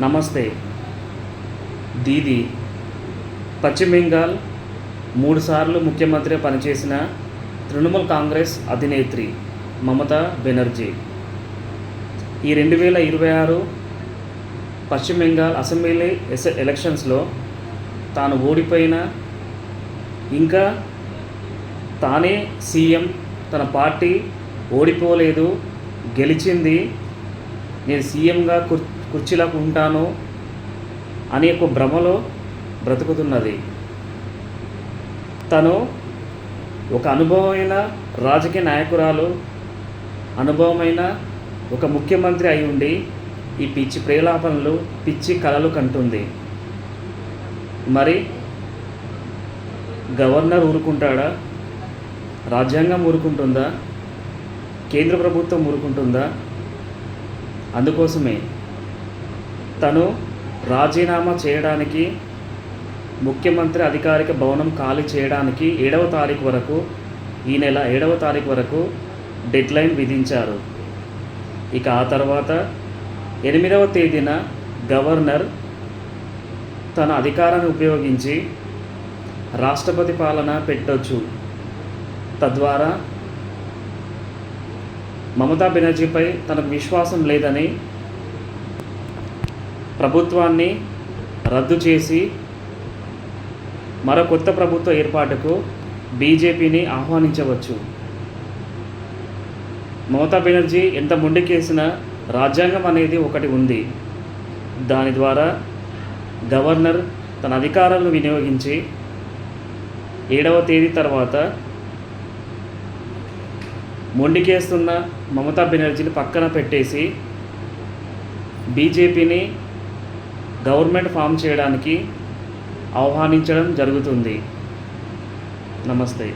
నమస్తే. దీది పశ్చిమ బెంగాల్ 3 సార్లు ముఖ్యమంత్రిగా పనిచేసిన తృణమూల్ కాంగ్రెస్ అధినేత్రి మమతా బెనర్జీ ఈ 2026 పశ్చిమ బెంగాల్ అసెంబ్లీ ఎలక్షన్స్లో తాను ఓడిపోయిన, ఇంకా తానే సీఎం, తన పార్టీ ఓడిపోలేదు, గెలిచింది, నేను సీఎంగా కుర్చీలకు ఉంటాను అనే ఒక భ్రమలో బ్రతుకుతున్నది. తను ఒక అనుభవమైన రాజకీయ నాయకురాలు, అనుభవమైన ఒక ముఖ్యమంత్రి అయి ఉండి ఈ పిచ్చి ప్రేలాపనలు, పిచ్చి కలలు కంటుంది. మరి గవర్నర్ ఊరుకుంటాడా? రాజ్యాంగం ఊరుకుంటుందా? కేంద్ర ప్రభుత్వం ఊరుకుంటుందా? అందుకోసమే తను రాజీనామా చేయడానికి, ముఖ్యమంత్రి అధికారిక భవనం ఖాళీ చేయడానికి 7వ తారీఖు వరకు, ఈ నెల 7వ తారీఖు వరకు డెడ్లైన్ విధించారు. ఇక ఆ తర్వాత 8వ తేదీన గవర్నర్ తన అధికారాన్ని ఉపయోగించి రాష్ట్రపతి పాలన పెట్టొచ్చు. తద్వారా మమతా బెనర్జీపై తనకు విశ్వాసం లేదని ప్రభుత్వాన్ని రద్దు చేసి మరో కొత్త ప్రభుత్వ ఏర్పాటుకు బీజేపీని ఆహ్వానించవచ్చు. మమతా బెనర్జీ ఎంత మొండికేసినా రాజ్యాంగం అనేది ఒకటి ఉంది. దాని ద్వారా గవర్నర్ తన అధికారాలను వినియోగించి 7వ తేదీ తర్వాత మొండికేస్తున్న మమతా బెనర్జీని పక్కన పెట్టేసి బీజేపీని గవర్నమెంట్ ఫామ్ చేయడానికి ఆహ్వానించడం జరుగుతుంది. నమస్తే.